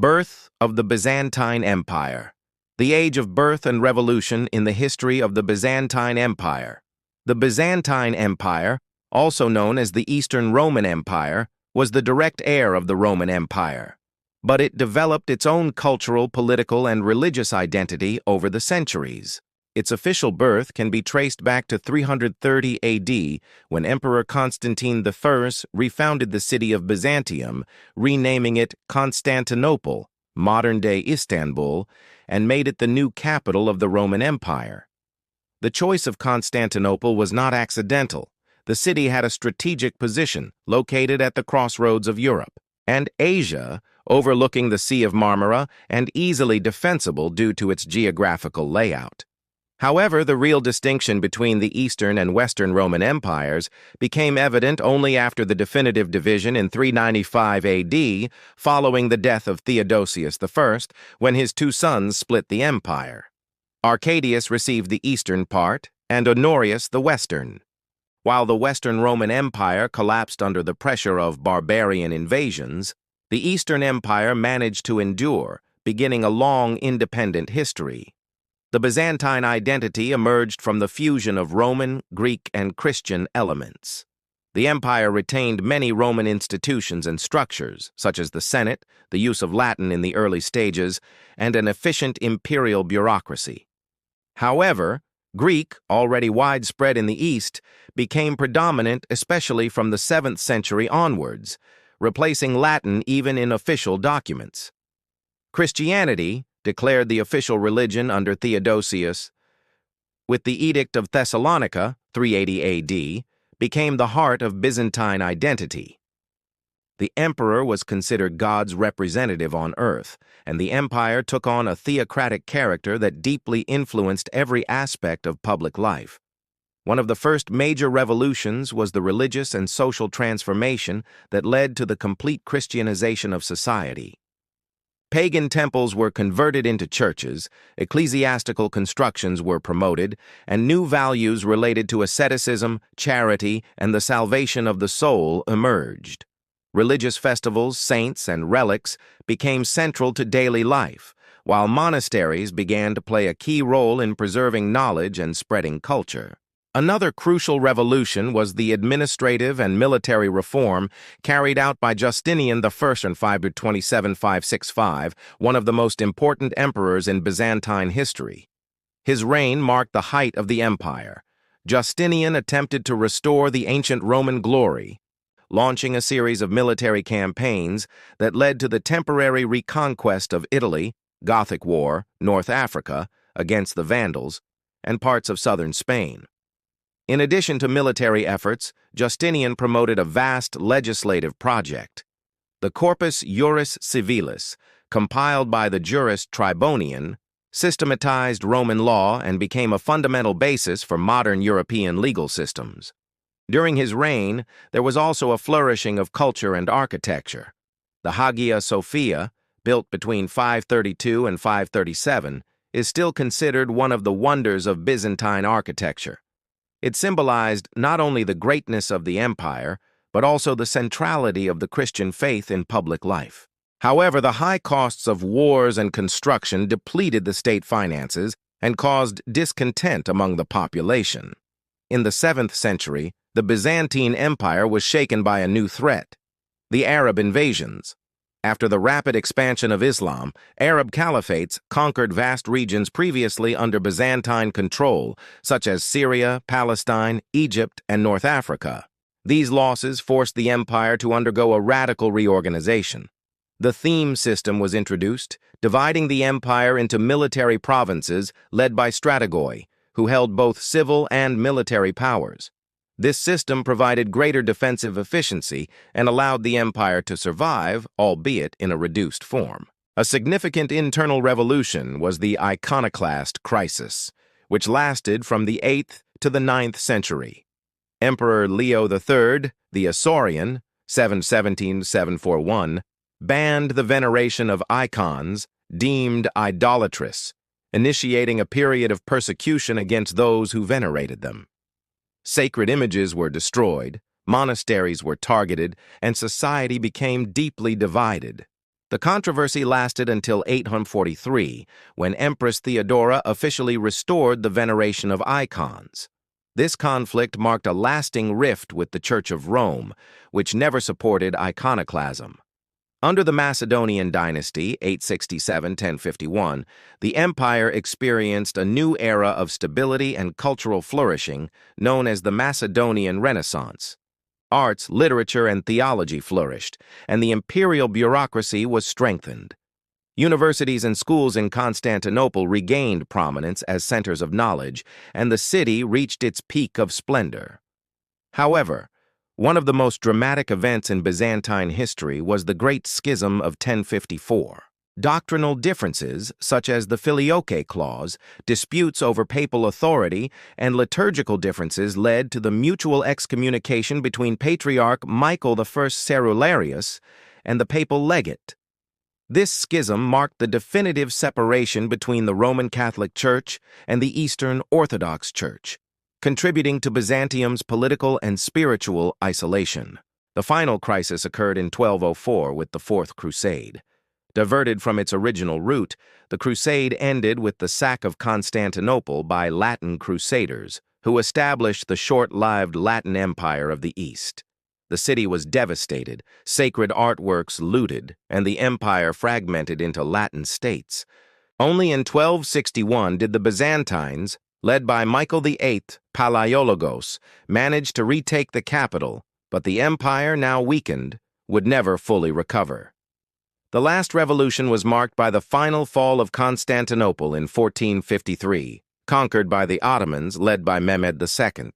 Birth of the Byzantine Empire. The age of birth and revolution in the history of the Byzantine Empire. The Byzantine Empire, also known as the Eastern Roman Empire, was the direct heir of the Roman Empire. But it developed its own cultural, political, and religious identity over the centuries. Its official birth can be traced back to 330 AD, when Emperor Constantine I refounded the city of Byzantium, renaming it Constantinople, modern-day Istanbul, and made it the new capital of the Roman Empire. The choice of Constantinople was not accidental. The city had a strategic position, located at the crossroads of Europe and Asia, overlooking the Sea of Marmara and easily defensible due to its geographical layout. However, the real distinction between the Eastern and Western Roman empires became evident only after the definitive division in 395 AD, following the death of Theodosius I, when his two sons split the empire. Arcadius received the eastern part, and Honorius the western. While the Western Roman Empire collapsed under the pressure of barbarian invasions, the Eastern Empire managed to endure, beginning a long independent history. The Byzantine identity emerged from the fusion of Roman, Greek, and Christian elements. The empire retained many Roman institutions and structures, such as the Senate, the use of Latin in the early stages, and an efficient imperial bureaucracy. However, Greek, already widespread in the East, became predominant especially from the 7th century onwards, replacing Latin even in official documents. Christianity, declared the official religion under Theodosius, with the Edict of Thessalonica, 380 AD, became the heart of Byzantine identity. The emperor was considered God's representative on earth, and the empire took on a theocratic character that deeply influenced every aspect of public life. One of the first major revolutions was the religious and social transformation that led to the complete Christianization of society. Pagan temples were converted into churches, ecclesiastical constructions were promoted, and new values related to asceticism, charity, and the salvation of the soul emerged. Religious festivals, saints, and relics became central to daily life, while monasteries began to play a key role in preserving knowledge and spreading culture. Another crucial revolution was the administrative and military reform carried out by Justinian I in 527-565, one of the most important emperors in Byzantine history. His reign marked the height of the empire. Justinian attempted to restore the ancient Roman glory, launching a series of military campaigns that led to the temporary reconquest of Italy, Gothic War, North Africa, against the Vandals, and parts of southern Spain. In addition to military efforts, Justinian promoted a vast legislative project. The Corpus Juris Civilis, compiled by the jurist Tribonian, systematized Roman law and became a fundamental basis for modern European legal systems. During his reign, there was also a flourishing of culture and architecture. The Hagia Sophia, built between 532 and 537, is still considered one of the wonders of Byzantine architecture. It symbolized not only the greatness of the empire, but also the centrality of the Christian faith in public life. However, the high costs of wars and construction depleted the state finances and caused discontent among the population. In the 7th century, the Byzantine Empire was shaken by a new threat: the Arab invasions. After the rapid expansion of Islam, Arab caliphates conquered vast regions previously under Byzantine control, such as Syria, Palestine, Egypt, and North Africa. These losses forced the empire to undergo a radical reorganization. The theme system was introduced, dividing the empire into military provinces led by strategoi, who held both civil and military powers. This system provided greater defensive efficiency and allowed the empire to survive, albeit in a reduced form. A significant internal revolution was the iconoclast crisis, which lasted from the 8th to the 9th century. Emperor Leo III, the Isaurian, 717-741, banned the veneration of icons deemed idolatrous, initiating a period of persecution against those who venerated them. Sacred images were destroyed, monasteries were targeted, and society became deeply divided. The controversy lasted until 843, when Empress Theodora officially restored the veneration of icons. This conflict marked a lasting rift with the Church of Rome, which never supported iconoclasm. Under the Macedonian dynasty, 867–1051, the empire experienced a new era of stability and cultural flourishing known as the Macedonian Renaissance. Arts, literature, and theology flourished, and the imperial bureaucracy was strengthened. Universities and schools in Constantinople regained prominence as centers of knowledge, and the city reached its peak of splendor. However, one of the most dramatic events in Byzantine history was the Great Schism of 1054. Doctrinal differences, such as the Filioque Clause, disputes over papal authority, and liturgical differences led to the mutual excommunication between Patriarch Michael I Cerularius and the papal legate. This schism marked the definitive separation between the Roman Catholic Church and the Eastern Orthodox Church, contributing to Byzantium's political and spiritual isolation. The final crisis occurred in 1204 with the Fourth Crusade. Diverted from its original route, the crusade ended with the sack of Constantinople by Latin crusaders, who established the short-lived Latin Empire of the East. The city was devastated, sacred artworks looted, and the empire fragmented into Latin states. Only in 1261 did the Byzantines, led by Michael VIII Palaiologos, manage to retake the capital, but the empire, now weakened, would never fully recover. The last revolution was marked by the final fall of Constantinople in 1453, conquered by the Ottomans led by Mehmed II.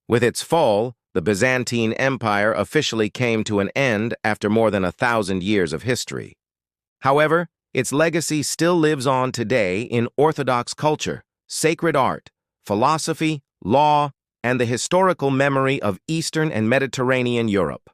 With its fall, the Byzantine Empire officially came to an end after more than 1,000 years of history. However, its legacy still lives on today in Orthodox culture, sacred art, philosophy, law, and the historical memory of Eastern and Mediterranean Europe.